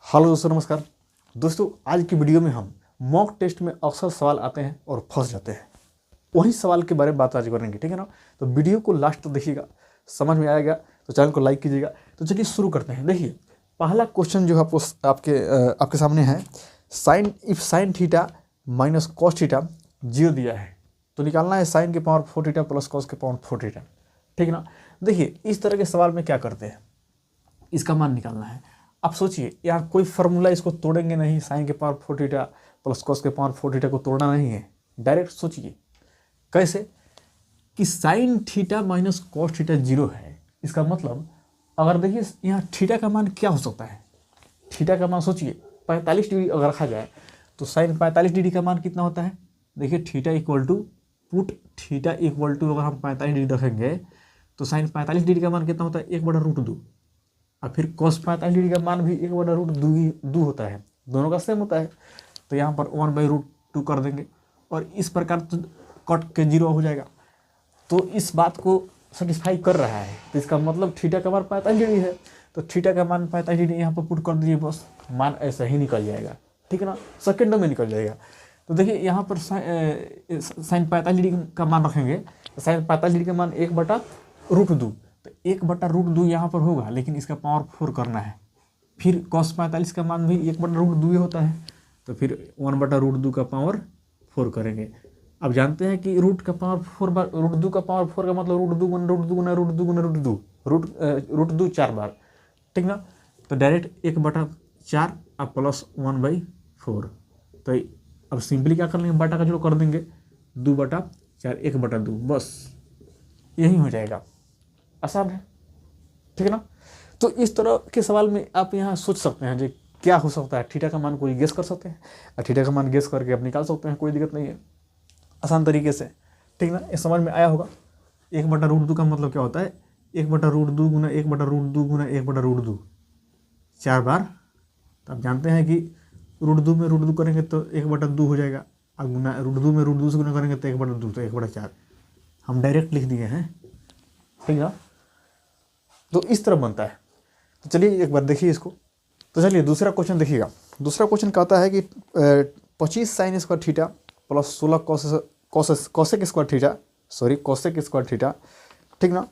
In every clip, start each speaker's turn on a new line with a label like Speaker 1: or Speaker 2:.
Speaker 1: Hello दोस्तों, नमस्कार दोस्तों। आज की वीडियो में हम मॉक टेस्ट में अक्सर सवाल आते हैं और फंस जाते हैं, वही सवाल के बारे में बात आज करेंगे, ठीक है ना। तो वीडियो को लास्ट तक देखिएगा, समझ में आएगा तो चैनल को लाइक कीजिएगा। तो चलिए शुरू करते हैं। देखिए पहला क्वेश्चन जो आपको आपके सामने है, sine theta minus cos theta 0 दिया है, तो निकालना है साइन के पावर 4 थीटा प्लस कॉस के पावर 4 थीटा, ठीक है ना। देखिए इस तरह के सवाल में क्या करते हैं, इसका मान निकालना है। आप सोचिए, यहाँ कोई फार्मूला इसको तोड़ेंगे नहीं, साइन के पावर 4 थीटा प्लस कॉस के पावर 4 थीटा को तोड़ना नहीं है। डायरेक्ट सोचिए कैसे कि sine theta minus cos theta 0 है। इसका मतलब अगर देखिए यहाँ थीटा का मान क्या हो सकता है, थीटा का मान सोचिए 45 डिग्री अगर रखा जाए तो साइन 45 डिग्री का मान कितना होता है। देखिए theta equal to put theta equal to, अगर हम 45 डिग्री रखेंगे तो साइन 45 डिग्री का मान कितना होता है, 1/√2। और फिर कॉस 45 डिग्री का मान भी 1/√2 होता है, दोनों का सेम होता है। तो यहाँ पर 1/√2 कर देंगे और इस प्रकार तो कट के 0 हो जाएगा। तो इस बात को सेटिस्फाई कर रहा है, तो इसका मतलब थीटा का मान 45 डिग्री है। तो थीटा का मान 45 डिग्री यहाँ पर पुट कर दीजिए, बस मान ऐसा ही निकल जाएगा, ठीक है ना, सेकेंडों में निकल जाएगा। तो देखिए यहाँ पर साइन 45 डिग्री का मान रखेंगे तो साइन 45 डिग्री का मान 1/√2, तो 1/√2 यहाँ पर होगा, लेकिन इसका पावर 4 करना है। फिर कॉस 45 का मान भी 1/√2 होता है, तो फिर 1/√2 का पावर 4 करेंगे। अब जानते हैं कि रूट का पावर 4 √2 का पावर 4 का मतलब √2 गुना √2 गुना √2 गुना √2 4 बार, ठीक ना। तो डायरेक्ट 1/4 अब प्लस 1/4। तो अब सिंपली क्या कर लेंगे, बटा का जोड़ कर देंगे, 2/4 1/2, बस यही हो जाएगा। आसान है, ठीक है ना। तो इस तरह के सवाल में आप यहाँ सोच सकते हैं जो क्या हो सकता है, थीटा का मान कोई गेस कर सकते हैं और थीटा का मान गेस करके आप निकाल सकते हैं, कोई दिक्कत नहीं है, आसान तरीके से, ठीक ना। ये समझ में आया होगा। 1/√2 का मतलब क्या होता है, 1/√2 गुना 1/√2 गुना 1/√2 4 बार। तो आप जानते हैं कि √2 में √2 करेंगे तो 1/2 हो जाएगा, अब गुना √2 में √2 से गुना करेंगे तो 1/2, तो 1/4 हम डायरेक्ट लिख दिए हैं, ठीक है ना। तो इस तरह बनता है। तो चलिए एक बार देखिए इसको। तो चलिए दूसरा क्वेश्चन देखिएगा। दूसरा क्वेश्चन कहता है कि 25 sign square theta plus 16 cosec square theta, cosec square theta, ठीक ना।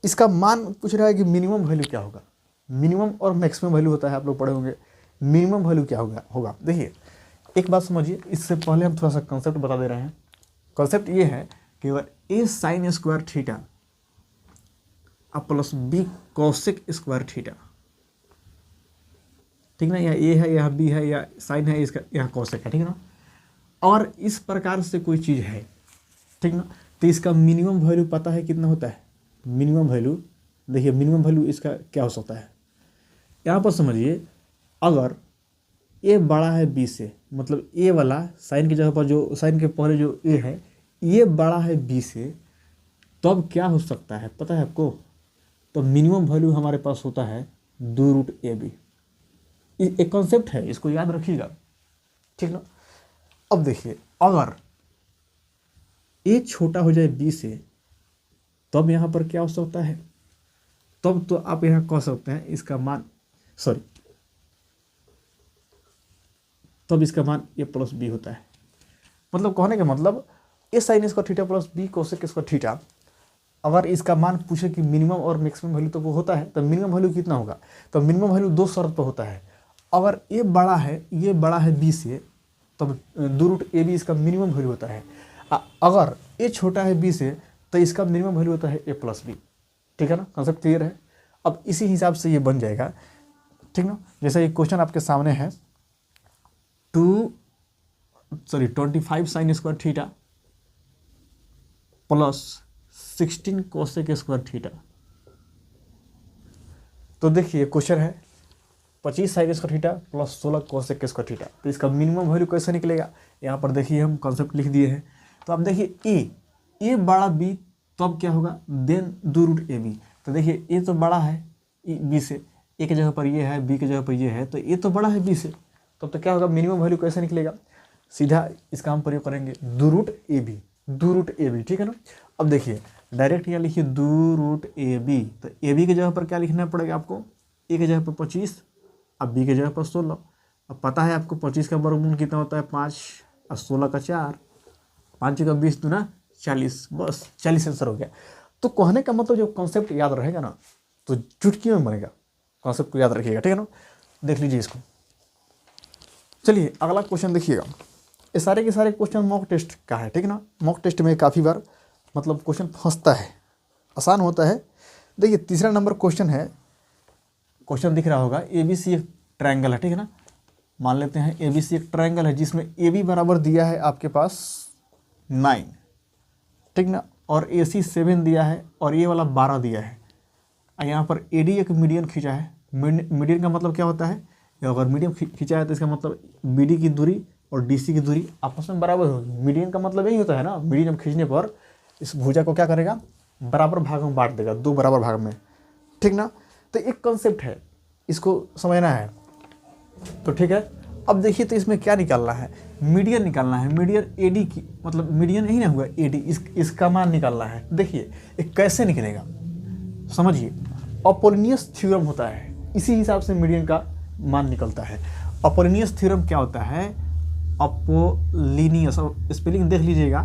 Speaker 1: इसका मान पूछ रहा है कि मिनिमम वैल्यू क्या होगा। मिनिमम और मैक्सिमम वैल्यू होता है, आप लोग पढ़े होंगे। मिनिमम वैल्यू क्या होगा देखिए एक बात समझिए, इससे पहले हम थोड़ा सा कंसेप्ट बता दे रहे हैं। कंसेप्ट ये है कि अगर ए साइन स्क्वायर थीटा अब plus B cosec square theta, ठीक ना, या ए है या बी है या साइन है, इसका यहाँ कोसेक है, ठीक है ना। और इस प्रकार से कोई चीज़ है, ठीक ना, तो इसका मिनिमम वैल्यू पता है कितना होता है। मिनिमम वैल्यू देखिए, मिनिमम वैल्यू इसका क्या हो सकता है, यहाँ पर समझिए। अगर ए बड़ा है बी से, मतलब ए वाला साइन की जगह पर जो साइन के पहले जो ए है, ये बड़ा है बी से, तब क्या हो सकता है पता है आपको। तो मिनिमम वैल्यू हमारे पास होता है 2√AB। एक कॉन्सेप्ट है, इसको याद रखिएगा, ठीक ना। अब देखिए अगर ए छोटा हो जाए बी से, तब यहाँ पर क्या हो सकता है, तब तो आप यहाँ कह सकते हैं इसका मान तब इसका मान ए प्लस बी होता है। मतलब कहने का मतलब a sine square theta plus B cosec square theta, अगर इसका मान पूछे कि मिनिमम और मैक्सिमम वैल्यू तो वो होता है, तो मिनिमम वैल्यू कितना होगा। तो मिनिमम वैल्यू 2 शर्त पर होता है। अगर ये बड़ा है बी से, तब 2√AB इसका मिनिमम वैल्यू होता है। अगर ए छोटा है बी से, तो इसका मिनिमम वैल्यू होता है ए प्लस बी, ठीक है ना। कंसेप्ट क्लियर है। अब इसी हिसाब से ये बन जाएगा, ठीक ना। जैसे ये क्वेश्चन आपके सामने है 25 sign square theta plus 16 cosec square theta. तो देखिए क्वेश्चन है 25 sign square theta plus 16 cosec square theta, तो इसका मिनिमम वैल्यू कैसे निकलेगा। यहाँ पर देखिए हम कॉन्सेप्ट लिख दिए हैं। तो अब देखिए ए बड़ा बी, तब क्या होगा, देन 2√AB। तो देखिए ए तो बड़ा है बी से, ए की जगह पर ये है, बी की जगह पर ये है, तो ए तो बड़ा है बी से, तब तो क्या होगा, मिनिमम वैल्यू कैसे निकलेगा। सीधा इसका हम प्रयोग करेंगे 2√AB, ठीक है ना। अब देखिए डायरेक्ट यहाँ लिखिए 2√AB, तो AB की जगह पर क्या लिखना पड़ेगा आपको, ए की जगह पर 25 अब बी की जगह पर 16। अब पता है आपको 25 का वर्गमूल कितना होता है 5 और 16 का 4, 5 का 20 दूना 40, बस 40 आंसर हो गया। तो कहने का मतलब जो कॉन्सेप्ट याद रहेगा ना तो चुटकी में बनेगा, कॉन्सेप्ट को याद रखिएगा, ठीक है ना। देख लीजिए इसको। चलिए अगला क्वेश्चन देखिएगा। ये सारे के सारे क्वेश्चन मॉक टेस्ट का है, ठीक है ना। मॉक टेस्ट में काफ़ी बार मतलब क्वेश्चन फंसता है, आसान होता है। देखिए तीसरा नंबर क्वेश्चन है, क्वेश्चन दिख रहा होगा ABC एक ट्रायंगल है, ठीक है ना। मान लेते हैं ABC एक ट्रायंगल है जिसमें AB बराबर दिया है आपके पास 9, ठीक ना, और AC 7 दिया है और ये वाला 12 दिया है। यहाँ पर AD एक मीडियन खींचा है। मीडियन का मतलब क्या होता है, अगर मीडियन खींचा है तो इसका मतलब BD की दूरी और DC की दूरी आपस में बराबर होगी। मीडियन का मतलब यही होता है ना, मीडियन खींचने पर इस भुजा को क्या करेगा, बराबर भाग में बांट देगा, 2 बराबर भाग में, ठीक ना। तो एक कॉन्सेप्ट है, इसको समझना है तो ठीक है। अब देखिए तो इसमें क्या निकालना है, मीडियन निकालना है। मीडियन AD की मतलब मीडियन यही ना हुआ AD, इसका मान निकालना है। देखिए ये कैसे निकलेगा समझिए, अपोलिनियस थ्योरम होता है, इसी हिसाब से मीडियन का मान निकलता है। अपोलिनियस थ्योरम क्या होता है, अपोलिनियस स्पेलिंग देख लीजिएगा,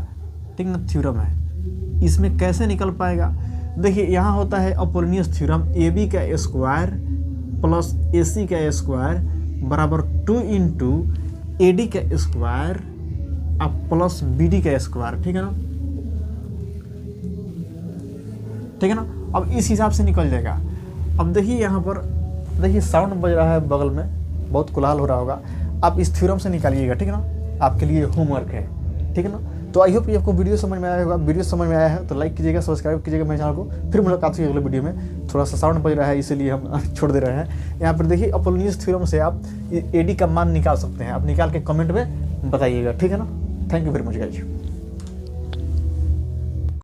Speaker 1: ठीक ना, थ्योरम है। इसमें कैसे निकल पाएगा, देखिए यहाँ होता है अपोलिनियस थ्योरम, AB का स्क्वायर प्लस AC का स्क्वायर बराबर 2 इंटू AD का स्क्वायर अब प्लस BD का स्क्वायर, ठीक है ना, ठीक है ना। अब इस हिसाब से निकल जाएगा। अब देखिए यहाँ पर देखिए साउंड बज रहा है बगल में, बहुत कोलाहल हो रहा होगा, आप इस थ्योरम से निकालिएगा, ठीक है ना, आपके लिए होमवर्क है, ठीक है ना। तो आई होप कि आपको वीडियो समझ में आया होगा। वीडियो समझ में आया है तो लाइक कीजिएगा, सब्सक्राइब कीजिएगा मेरे चैनल को। फिर मुलाकात होगी अगले वीडियो में। थोड़ा सा साउंड बज रहा है इसीलिए हम छोड़ दे रहे हैं। यहाँ पर देखिए अपोलिनियस थ्योरम से आप AD का मान निकाल सकते हैं, आप निकाल के कमेंट में बताइएगा, ठीक है ना। Thank you very much guys.